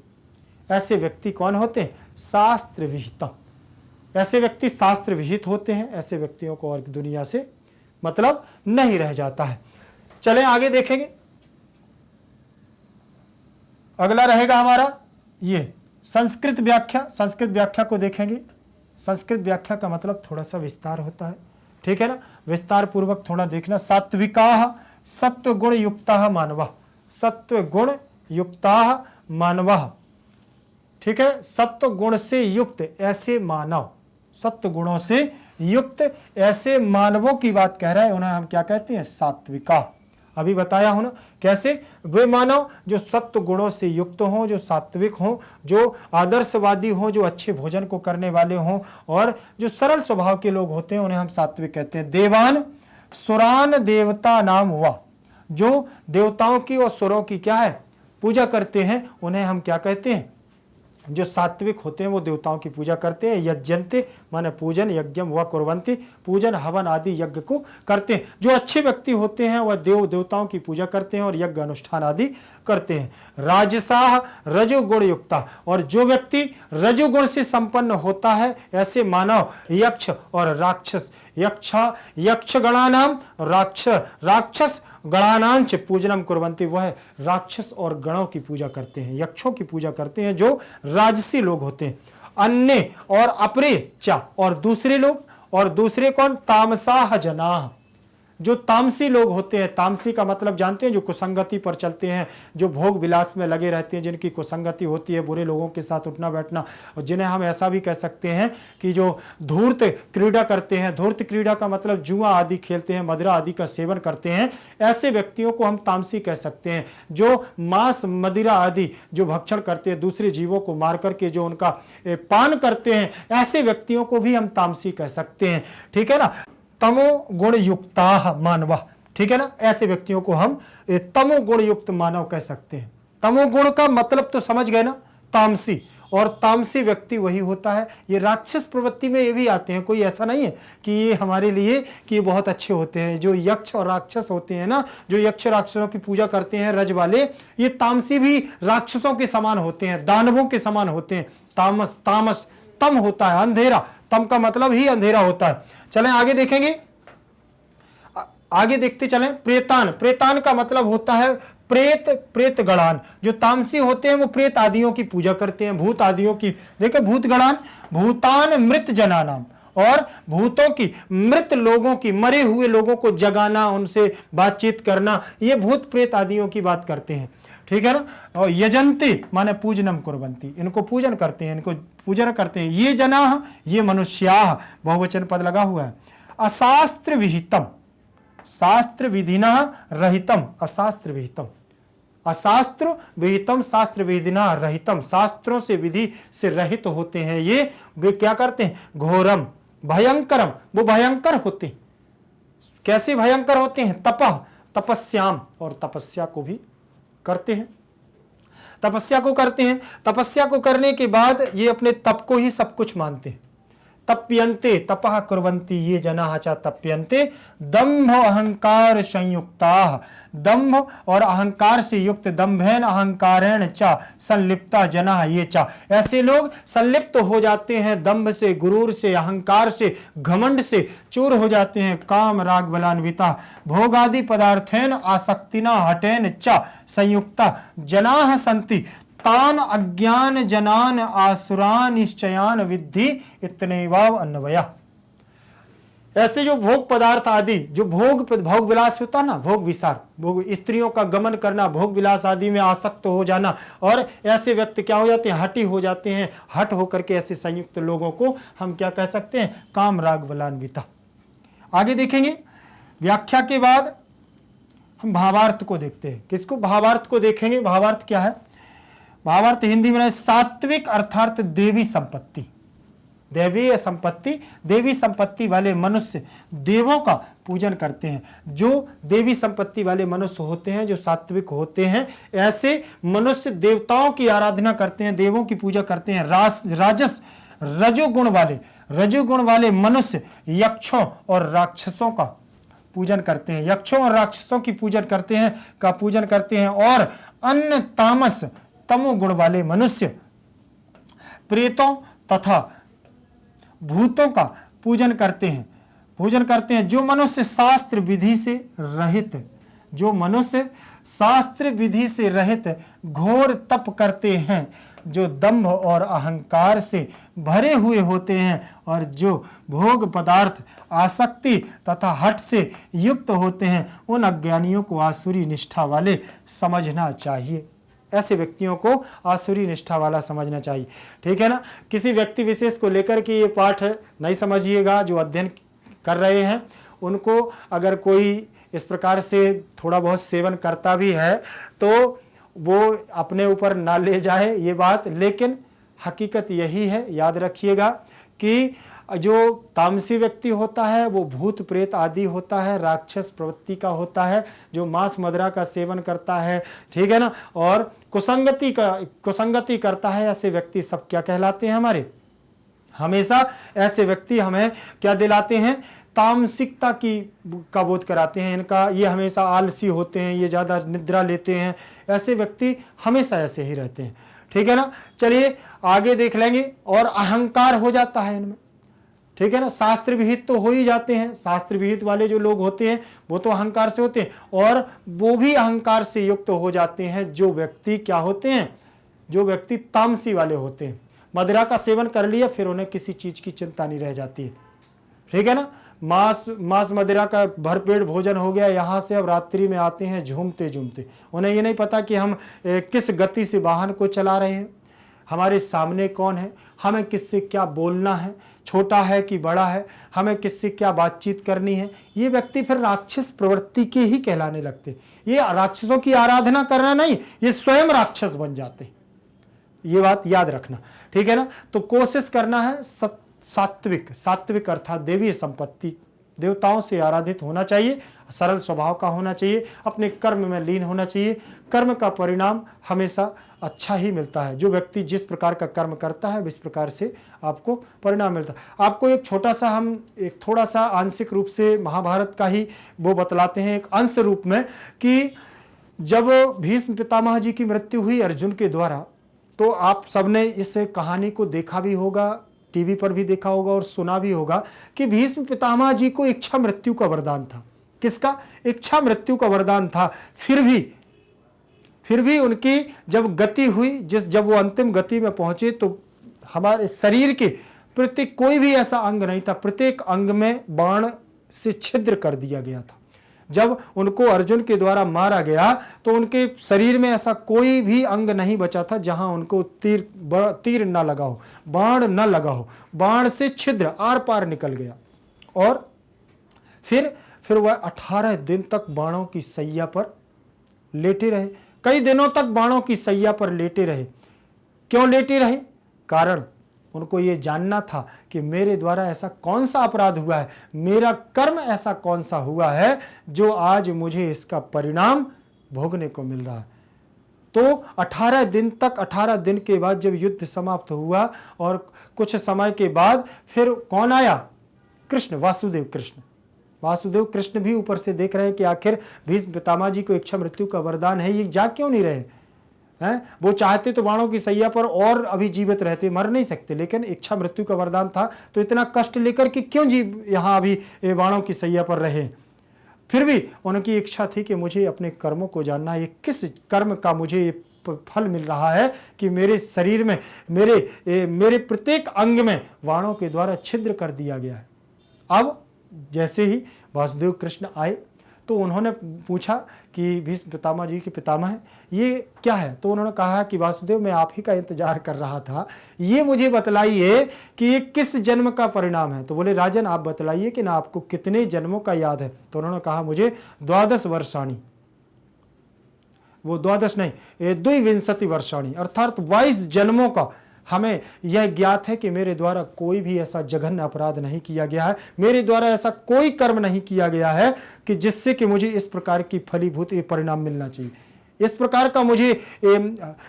ऐसे व्यक्ति कौन होते हैं? शास्त्र विहित। ऐसे व्यक्ति शास्त्र विहित होते हैं। ऐसे व्यक्तियों को और दुनिया से मतलब नहीं रह जाता है। चलें आगे देखेंगे। अगला रहेगा हमारा ये संस्कृत व्याख्या। संस्कृत व्याख्या को देखेंगे। संस्कृत व्याख्या का मतलब थोड़ा सा विस्तार होता है, ठीक है ना, विस्तार पूर्वक थोड़ा देखना। सात्विकाः सत्व गुण युक्ताः मानवः, सत्व गुण युक्ताः मानवः, ठीक है, सत्व गुण से युक्त ऐसे मानव, सत्व गुणों से युक्त ऐसे मानवों की बात कह रहा है, उन्हें हम क्या कहते हैं? सात्विका। अभी बताया हो ना कैसे, वे मानव जो सत्व गुणों से युक्त हों, जो सात्विक हों, जो आदर्शवादी हों, जो अच्छे भोजन को करने वाले हों और जो सरल स्वभाव के लोग होते हैं, उन्हें हम सात्विक कहते हैं। देवान सुरान देवता नाम हुआ, जो देवताओं की और सुरों की क्या है, पूजा करते हैं, उन्हें हम क्या कहते हैं? जो सात्विक होते हैं वो देवताओं की पूजा करते हैं। यज्ञन्ते माने पूजन, यज्ञम व कुर्वन्ति, पूजन हवन आदि यज्ञ को करते हैं। जो अच्छे व्यक्ति होते हैं वह देवताओं की पूजा करते हैं और यज्ञ अनुष्ठान आदि करते हैं। राजसाह रजोगुण युक्ता, और जो व्यक्ति रजोगुण से संपन्न होता है, ऐसे मानव यक्ष और राक्षस, यक्ष गणानाम राक्षस गणानांच पूजनम कुर्वन्ति, वह राक्षस और गणों की पूजा करते हैं, यक्षों की पूजा करते हैं, जो राजसी लोग होते हैं। अन्य और अपरे चा, और दूसरे लोग, और दूसरे कौन? तामसाह जनाह, जो तामसी लोग होते हैं। तामसी का मतलब जानते हैं? जो कुसंगति पर चलते हैं, जो भोग विलास में लगे रहते हैं, जिनकी कुसंगति होती है, बुरे लोगों के साथ उठना बैठना, और जिन्हें हम ऐसा भी कह सकते हैं कि जो धूर्त क्रीड़ा करते हैं। धूर्त क्रीड़ा का मतलब जुआ आदि खेलते हैं, मदिरा आदि का सेवन करते हैं, ऐसे व्यक्तियों को हम तामसी कह सकते हैं। जो मांस मदिरा आदि जो भक्षण करते हैं, दूसरे जीवों को मार करके जो उनका पान करते हैं, ऐसे व्यक्तियों को भी हम तामसी कह सकते हैं, ठीक है ना। तमो गुण युक्ता मानव, ठीक है ना, ऐसे व्यक्तियों को हम तमो गुण युक्त मानव कह सकते हैं। तमो गुण का मतलब तो समझ गए ना, तामसी। और तामसी व्यक्ति वही होता है, ये राक्षस प्रवृत्ति में ये भी आते हैं। कोई ऐसा नहीं है कि ये हमारे लिए कि ये बहुत अच्छे होते हैं। जो यक्ष और राक्षस होते हैं ना, जो यक्ष राक्षसों की पूजा करते हैं रज वाले, ये तामसी भी राक्षसों के समान होते हैं, दानवों के समान होते हैं। तामस तम होता है, अंधेरा, तम का मतलब ही अंधेरा होता है। चलें आगे देखेंगे, आगे देखते चलें। प्रेतान, प्रेतान का मतलब होता है प्रेत गणान। जो तामसी होते हैं वो प्रेत आदियों की पूजा करते हैं, भूत आदियों की। देखो भूत गणान, भूतान मृत जनानाम, और भूतों की, मृत लोगों की, मरे हुए लोगों को जगाना, उनसे बातचीत करना, ये भूत प्रेत आदियों की बात करते हैं, ठीक है ना। और यजंती माने पूजनम कुर्वन्ति, इनको पूजन करते हैं, इनको पूजन करते हैं। ये जनाः, ये मनुष्याः, बहुवचन पद लगा हुआ है। अशास्त्र विहितम, शास्त्र विधिना रहितम, अशास्त्र विहितम, अशास्त्र विहितम, शास्त्र विधिना रहितम, शास्त्रों से विधि से रहित होते हैं। ये वे क्या करते हैं? घोरम भयंकरम, वो भयंकर होते हैं। कैसे भयंकर होते हैं? तपः तपस्याम, और तपस्या को भी करते हैं, तपस्या को करते हैं। तपस्या को करने के बाद ये अपने तप को ही सब कुछ मानते हैं। तप्यन्ते तपः कुर्वन्ति ये जनाः च तप्यन्ते दंभ अहंकार संयुक्ताः। दंभ और अहंकार से युक्त, दंभेन अहंकारेण च संलिप्ता जनाः ये च, ऐसे लोग संलिप्त हो जाते हैं दंभ से, गुरूर से, अहंकार से, घमंड से चूर हो जाते हैं। काम राग बलान्विता भोगादि पदार्थेन आसक्तिना हटेन च संयुक्ता जनाः सन्ति तान अज्ञान जनान आसुरान निश्चयान विद्धि इतनेवाव अन्वया। ऐसे जो भोग पदार्थ आदि, जो भोग विलास होता ना, भोग विसार, भोग स्त्रियों का गमन करना, भोग विलास आदि में आसक्त हो जाना, और ऐसे व्यक्ति क्या हो जाते हैं, हठी हो जाते हैं। हट होकर के ऐसे संयुक्त लोगों को हम क्या कह सकते हैं, काम राग बलान्विता। आगे देखेंगे व्याख्या के बाद हम भावार्थ को देखते हैं। किसको? भावार्थ को देखेंगे। भावार्थ क्या है? भावार्थ हिंदी में सात्विक अर्थात देवी संपत्ति। दैवीय संपत्ति, देवी संपत्ति वाले मनुष्य देवों का पूजन करते हैं। जो देवी संपत्ति वाले मनुष्य होते हैं, जो सात्विक होते हैं, ऐसे मनुष्य देवताओं की आराधना करते हैं, देवों की पूजा करते हैं। राजस रजोगुण वाले मनुष्य यक्षों और राक्षसों का पूजन करते हैं, यक्षों और राक्षसों की पूजन करते हैं। और अन्य तामस तमोगुण वाले मनुष्य प्रेतों तथा भूतों का पूजन करते हैं। जो मनुष्य शास्त्र विधि से रहित घोर तप करते हैं, जो दंभ और अहंकार से भरे हुए होते हैं, और जो भोग पदार्थ आसक्ति तथा हट से युक्त होते हैं, उन अज्ञानियों को आसुरी निष्ठा वाले समझना चाहिए। ऐसे व्यक्तियों को आसुरी निष्ठा वाला समझना चाहिए। ठीक है ना? किसी व्यक्ति विशेष को लेकर के ये पाठ नहीं समझिएगा। जो अध्ययन कर रहे हैं उनको अगर कोई इस प्रकार से थोड़ा बहुत सेवन करता भी है तो वो अपने ऊपर ना ले जाए ये बात, लेकिन हकीकत यही है। याद रखिएगा कि जो तामसी व्यक्ति होता है वो भूत प्रेत आदि होता है, राक्षस प्रवृत्ति का होता है, जो मांस मदिरा का सेवन करता है, ठीक है ना, और कुसंगति करता है। ऐसे व्यक्ति सब क्या कहलाते हैं? हमारे हमेशा ऐसे व्यक्ति हमें क्या दिलाते हैं? तामसिकता का बोध कराते हैं। ये हमेशा आलसी होते हैं, ये ज्यादा निद्रा लेते हैं। ऐसे व्यक्ति हमेशा ऐसे ही रहते हैं। ठीक है ना? चलिए आगे देख लेंगे। और अहंकार हो जाता है इनमें, ठीक है ना। शास्त्र विहित तो हो ही जाते हैं। शास्त्र विहित वाले जो लोग होते हैं वो तो अहंकार से होते हैं, और वो भी अहंकार से युक्त हो जाते हैं जो व्यक्ति क्या होते हैं? जो व्यक्ति तामसी वाले होते हैं। मदिरा का सेवन कर लिया, फिर उन्हें किसी चीज की चिंता नहीं रह जाती है। ठीक है ना? मांस मदिरा का भरपेट भोजन हो गया, यहां से अब रात्रि में आते हैं झूमते झूमते। उन्हें ये नहीं पता कि हम किस गति से वाहन को चला रहे हैं, हमारे सामने कौन है, हमें किससे क्या बोलना है, छोटा है कि बड़ा है, हमें किससे क्या बातचीत करनी है। ये व्यक्ति फिर राक्षस प्रवृत्ति के ही कहलाने लगते। ये राक्षसों की आराधना करना नहीं, ये स्वयं राक्षस बन जाते। ये बात याद रखना, ठीक है ना। तो कोशिश करना है सात्विक अर्थात देवी संपत्ति, देवताओं से आराधित होना चाहिए, सरल स्वभाव का होना चाहिए, अपने कर्म में लीन होना चाहिए। कर्म का परिणाम हमेशा अच्छा ही मिलता है। जो व्यक्ति जिस प्रकार का कर्म करता है इस प्रकार से आपको परिणाम मिलता है। आपको एक थोड़ा सा आंशिक रूप से महाभारत का ही वो बतलाते हैं, एक अंश रूप में, कि जब भीष्म पितामह जी की मृत्यु हुई अर्जुन के द्वारा, तो आप सबने इस कहानी को देखा भी होगा, टीवी पर भी देखा होगा और सुना भी होगा कि भीष्म पितामह जी को इच्छा मृत्यु का वरदान था। किसका? इच्छा मृत्यु का वरदान था। फिर भी उनकी जब गति हुई, जब वो अंतिम गति में पहुंचे, तो हमारे शरीर के प्रत्येक कोई भी ऐसा अंग नहीं था, प्रत्येक अंग में बाण से छिद्र कर दिया गया था। जब उनको अर्जुन के द्वारा मारा गया तो उनके शरीर में ऐसा कोई भी अंग नहीं बचा था जहां उनको तीर न लगा हो, बाण न लगा हो। बाण से छिद्र आर पार निकल गया। और फिर वह 18 दिन तक बाणों की सैया पर लेटे रहे। कई दिनों तक बाणों की सैया पर लेटे रहे। क्यों लेटे रहे? कारण उनको ये जानना था कि मेरे द्वारा ऐसा कौन सा अपराध हुआ है, मेरा कर्म ऐसा कौन सा हुआ है जो आज मुझे इसका परिणाम भोगने को मिल रहा है। तो 18 दिन तक, 18 दिन के बाद जब युद्ध समाप्त हुआ और कुछ समय के बाद फिर कौन आया? कृष्ण, वासुदेव कृष्ण। वासुदेव कृष्ण भी ऊपर से देख रहे हैं कि आखिर भीष्म पितामह जी को इच्छा मृत्यु का वरदान है, ये जाग क्यों नहीं रहे हैं? वो चाहते तो बाणों की सैया पर और अभी जीवित रहते, मर नहीं सकते, लेकिन इच्छा मृत्यु का वरदान था तो इतना कष्ट लेकर कि क्यों यहाँ अभी बाणों की सैया पर रहे। फिर भी उनकी इच्छा थी कि मुझे अपने कर्मों को जानना है, ये किस कर्म का मुझे ये फल मिल रहा है कि मेरे शरीर में, मेरे प्रत्येक अंग में बाणों के द्वारा छिद्र कर दिया गया है। अब जैसे ही वासुदेव कृष्ण आए तो उन्होंने पूछा कि भीष्म पितामह जी के पितामह ये क्या है? तो उन्होंने कहा कि वासुदेव, मैं आप ही का इंतजार कर रहा था, ये मुझे बतलाइए कि ये किस जन्म का परिणाम है। तो बोले राजन, आप बतलाइए कि ना आपको कितने जन्मों का याद है? तो उन्होंने कहा मुझे 12 वर्षाणी, वो 12 नहीं, 22 वर्षाणी अर्थात 22 जन्मों का हमें यह ज्ञात है कि मेरे द्वारा कोई भी ऐसा जघन्य अपराध नहीं किया गया है, मेरे द्वारा ऐसा कोई कर्म नहीं किया गया है कि जिससे कि मुझे इस प्रकार की फलीभूत परिणाम मिलना चाहिए, इस प्रकार का मुझे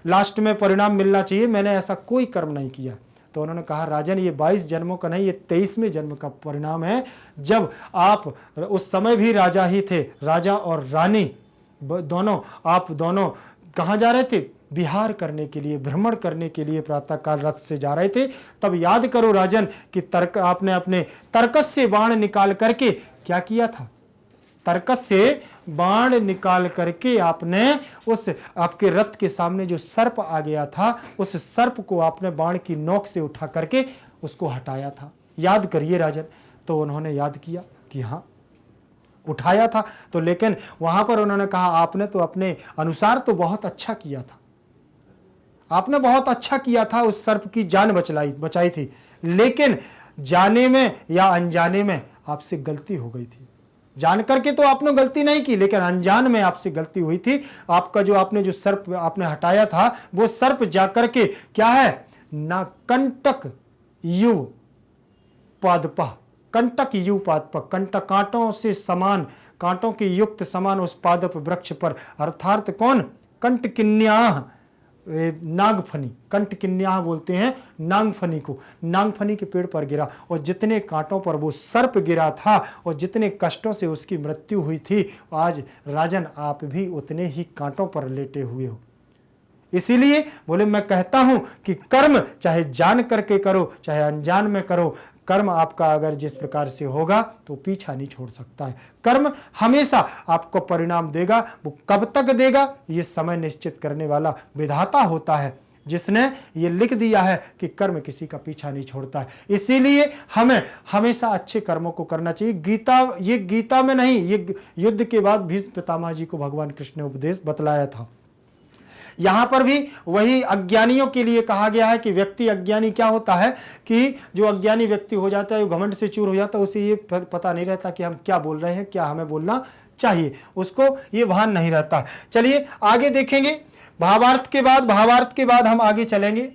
लास्ट में परिणाम मिलना चाहिए, मैंने ऐसा कोई कर्म नहीं किया। तो उन्होंने कहा राजन, ये 22 जन्मों का नहीं, ये 23वें जन्म का परिणाम है, जब आप उस समय भी राजा ही थे, राजा और रानी दोनों, आप दोनों कहाँ जा रहे थे? विहार करने के लिए, भ्रमण करने के लिए प्रातःकाल रथ से जा रहे थे। तब याद करो राजन कि आपने अपने तर्कस से बाण निकाल करके क्या किया था? तर्कस से बाण निकाल करके आपने उस आपके रथ के सामने जो सर्प आ गया था, उस सर्प को आपने बाण की नोक से उठा करके उसको हटाया था। याद करिए राजन। तो उन्होंने याद किया कि हाँ उठाया था। तो लेकिन वहां पर उन्होंने कहा आपने तो अपने अनुसार तो बहुत अच्छा किया था, आपने बहुत अच्छा किया था, उस सर्प की जान बचाई थी, लेकिन जाने में या अनजाने में आपसे गलती हो गई थी। जान करके तो आपने गलती नहीं की, लेकिन अनजान में आपसे गलती हुई थी। आपका जो आपने जो सर्प आपने हटाया था, वो सर्प जाकर के क्या है ना, कंटक युव पादपा, कंटक युव पादपा, कंटक कांटों से समान, कांटों के युक्त समान उस पादप वृक्ष पर, अर्थात कौन? कंटकिन्याह, नागफनी, कंटकिन्याह बोलते हैं नागफनी को, नागफनी के पेड़ पर गिरा, और जितने कांटों पर वो सर्प गिरा था और जितने कष्टों से उसकी मृत्यु हुई थी, आज राजन आप भी उतने ही कांटों पर लेटे हुए हो। इसीलिए बोले मैं कहता हूं कि कर्म चाहे जान करके करो चाहे अनजान में करो, कर्म आपका अगर जिस प्रकार से होगा तो पीछा नहीं छोड़ सकता है। कर्म हमेशा आपको परिणाम देगा, वो कब तक देगा ये समय निश्चित करने वाला विधाता होता है, जिसने ये लिख दिया है कि कर्म किसी का पीछा नहीं छोड़ता है। इसीलिए हमें हमेशा अच्छे कर्मों को करना चाहिए। गीता में नहीं, ये युद्ध के बाद भीष्म पितामह जी को भगवान कृष्ण ने उपदेश बतलाया था। यहां पर भी वही अज्ञानियों के लिए कहा गया है कि व्यक्ति अज्ञानी क्या होता है कि जो अज्ञानी व्यक्ति हो जाता है, वो घमंड से चूर हो जाता है, उसे ये पता नहीं रहता कि हम क्या बोल रहे हैं, क्या हमें बोलना चाहिए, उसको ये भान नहीं रहता। चलिए आगे देखेंगे। भावार्थ के बाद हम आगे चलेंगे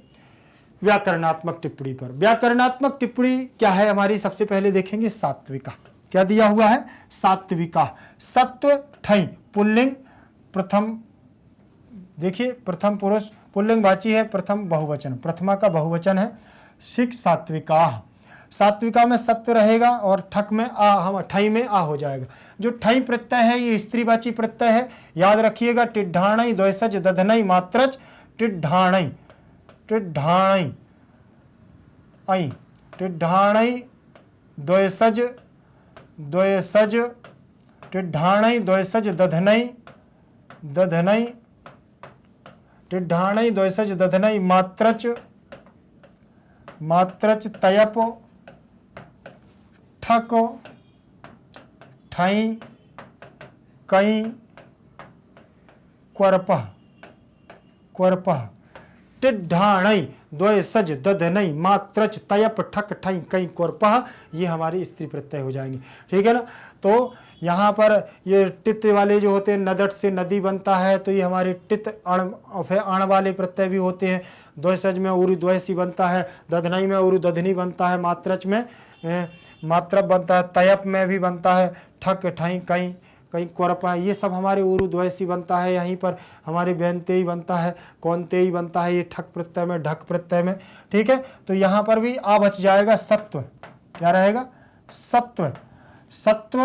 व्याकरणात्मक टिप्पणी पर। व्याकरणात्मक टिप्पणी क्या है हमारी? सबसे पहले देखेंगे सात्विका। क्या दिया हुआ है? सात्विका। सत्व ठई पुल्लिंग, प्रथम देखिए प्रथम पुरुष पुल्लिंग वाची है, प्रथम बहुवचन, प्रथमा का बहुवचन है। शिक सात्विका, सात्विका में सत्व रहेगा और ठक में आ, हम ठई में आ हो जाएगा। जो ठई प्रत्यय है ये स्त्रीवाची प्रत्यय है, याद रखिएगा। टिड्ढाणई द्वयसज दधनई मात्रच, टिड्ढाणई टिड्ढाणई आई, टिड्ढाणई द्वयसज द्वयसज, टिड्ढाणई द्वयसज दधनई दधनई, टिड्ढाणई द्वयसज दधनई मात्रच मात्रच, तयप ठक ठई कई क्वर्पः क्वर्पः, टिड्ढाणई द्वयसज दधनई मात्रच तयप ठक ठई कई क्वर्पः, ये हमारी स्त्री प्रत्यय हो जाएंगे। ठीक है ना। तो यहाँ पर ये टित वाले जो होते हैं, नदट से नदी बनता है, तो ये हमारे टित अण वाले प्रत्यय भी होते हैं। द्वयसज में उरु द्वयसी बनता है, दधनई में उरु दधनी बनता है, मात्रच में मात्रप बनता है, तयप में भी बनता है, ठक ठई कई कहीं कोरपा है, ये सब हमारे ऊर्ध्वसी बनता है, यहीं पर हमारे व्यंते ही बनता है, कौनते ही बनता है, ये ठक प्रत्यय में, ढक प्रत्यय में। ठीक है, तो यहाँ पर भी आ बच जाएगा सत्व। क्या रहेगा? सत्व। सत्व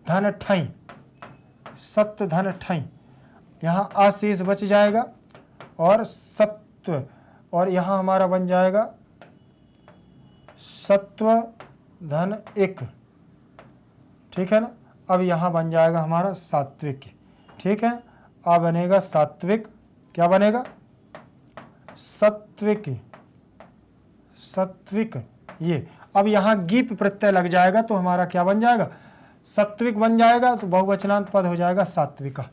धन ठई, सत्व धन ठई, यहाँ अशेष बच जाएगा और सत्व, और यहाँ हमारा बन जाएगा सत्व धन एक। ठीक है ना, अब यहाँ बन जाएगा हमारा सात्विक। ठीक है, अब बनेगा सात्विक। क्या बनेगा? सत्विक, सत्विक। ये अब यहाँ गीप प्रत्यय लग जाएगा तो हमारा क्या बन जाएगा? सत्विक बन जाएगा, तो बहुवचनांत पद हो जाएगा सात्विका।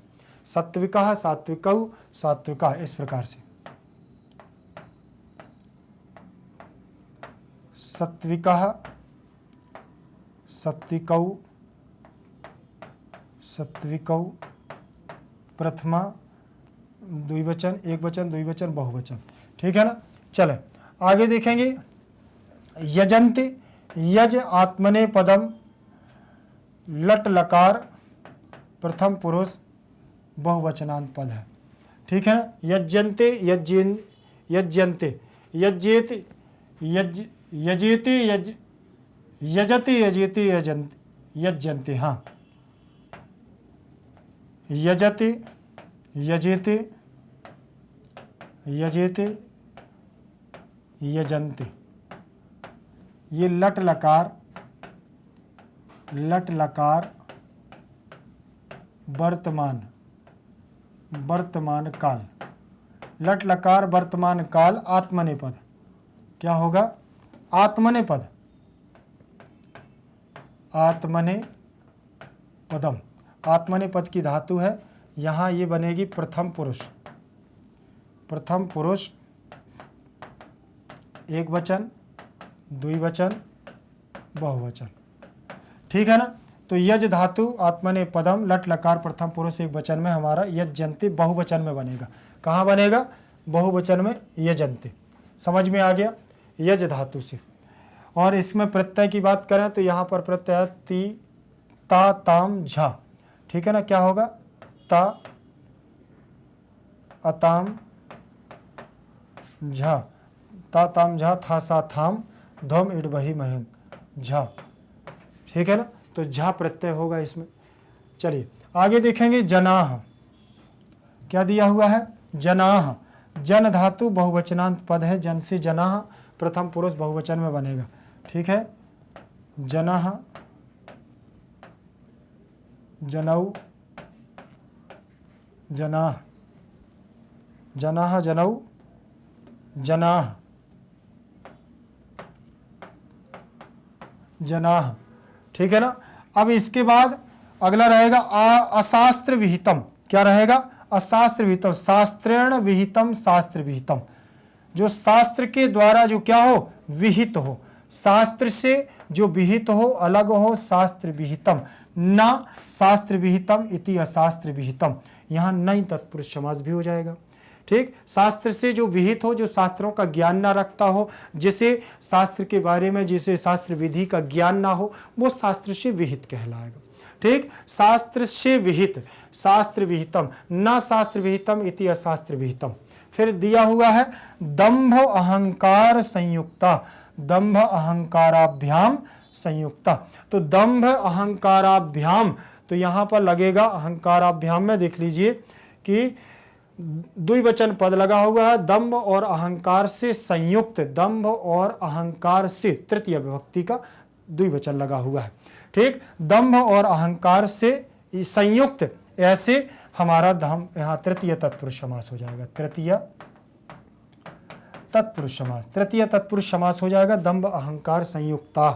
सत्विका, सात्विकौ, सात्विका, इस प्रकार से सत्विका, सत्विकौ, सत्विकौ, प्रथमा, द्विवचन, एक वचन, द्विवचन, बहुवचन। ठीक है ना। चले आगे देखेंगे। यजन्ति, यज आत्मने पदम, लट लकार प्रथम पुरुष बहुवचनांत पद है। ठीक है ना। यज्यन्ते, यज्यन, यज्यन्ते, यज्येति, यज, यजेति, यज, यजति, यजेति, यजन्ति, यज्यन्ते। हाँ, यजति, यजेति, यजेति, यजन्ति। ये लट लकार, लट लकार वर्तमान, वर्तमान काल, लट लकार वर्तमान काल आत्मनेपद। क्या होगा? आत्मनेपद, आत्मने पदम, आत्मनेपद की धातु है। यहाँ ये बनेगी प्रथम पुरुष, प्रथम पुरुष, एक वचन, द्विवचन, बहुवचन। ठीक है ना। तो यज धातु आत्मने पदम, लट लकार प्रथम पुरुष एक वचन में हमारा यजन्ति बहुवचन में बनेगा। कहाँ बनेगा? बहुवचन में यजन्ति। समझ में आ गया? यज धातु से। और इसमें प्रत्यय की बात करें तो यहाँ पर प्रत्यय ती, ता, ताम, झा। ठीक है ना। क्या होगा? ता, अताम, झा, ता, ताम, झा, था, सा, थाम, धम, इड, बही, महंग, झा। ठीक है ना। तो झा प्रत्यय होगा इसमें। चलिए आगे देखेंगे। जनाह, क्या दिया हुआ है? जनाह, जन धातु बहुवचनांत पद है। जन से जनाह प्रथम पुरुष बहुवचन में बनेगा। ठीक है। जनाह, जनऊ, जनाह, जनाह, जनऊ, जनाह, जनाह। ठीक है ना। अब इसके बाद अगला रहेगा अशास्त्र विहितम। क्या रहेगा? अशास्त्र विहितम, शास्त्रेण विहितम, शास्त्र विहितम। जो शास्त्र के द्वारा जो क्या हो? विहित हो, शास्त्र से जो विहित हो, अलग हो, शास्त्र विहितम। न शास्त्र विहितम इति अशास्त्र विहितम। यहाँ नहीं तत्पुरुष समास भी हो जाएगा। ठीक, शास्त्र से जो विहित हो, जो शास्त्रों का ज्ञान ना रखता हो, जिसे शास्त्र के बारे में, जिसे शास्त्र विधि का ज्ञान ना हो, वो शास्त्र से विहित कहलाएगा। ठीक, शास्त्र से विहित, शास्त्र विहितम, न शास्त्र विहितम इति अशास्त्र विहितम। फिर दिया हुआ है दंभ अहंकार संयुक्ता, दंभ अहंकाराभ्याम संयुक्ता। तो दंभ अहंकाराभ्याम, तो यहां पर लगेगा अहंकाराभ्याम में, देख लीजिए कि द्विवचन पद लगा हुआ है। दंभ और अहंकार से संयुक्त, दंभ और अहंकार से, तृतीय विभक्ति का द्विवचन लगा हुआ है। ठीक, दंभ और अहंकार से संयुक्त, ऐसे हमारा यहाँ तृतीय तत्पुरुष समास हो जाएगा। तृतीय तत्पुरुष समास, तृतीय तत्पुरुष समास हो जाएगा, दंभ अहंकार संयुक्ता।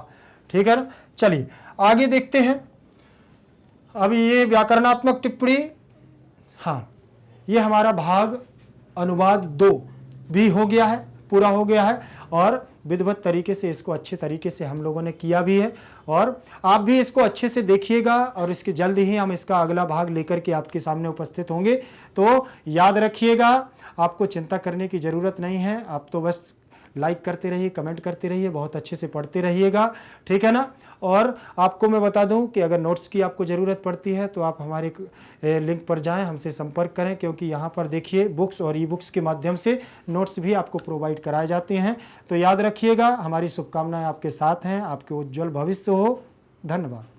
ठीक है ना। चलिए आगे देखते हैं। अब ये व्याकरणात्मक टिप्पणी, हाँ, ये हमारा भाग अनुवाद 2 भी हो गया है, पूरा हो गया है, और विधिवत तरीके से इसको अच्छे तरीके से हम लोगों ने किया भी है, और आप भी इसको अच्छे से देखिएगा। और इसके जल्द ही हम इसका अगला भाग लेकर के आपके सामने उपस्थित होंगे। तो याद रखिएगा, आपको चिंता करने की ज़रूरत नहीं है। आप तो बस लाइक करते रहिए, कमेंट करते रहिए, बहुत अच्छे से पढ़ते रहिएगा, ठीक है ना। और आपको मैं बता दूं कि अगर नोट्स की आपको ज़रूरत पड़ती है तो आप हमारे लिंक पर जाएं, हमसे संपर्क करें, क्योंकि यहाँ पर देखिए बुक्स और ई बुक्स के माध्यम से नोट्स भी आपको प्रोवाइड कराए जाते हैं। तो याद रखिएगा, हमारी शुभकामनाएं आपके साथ हैं, आपके उज्जवल भविष्य हो। धन्यवाद।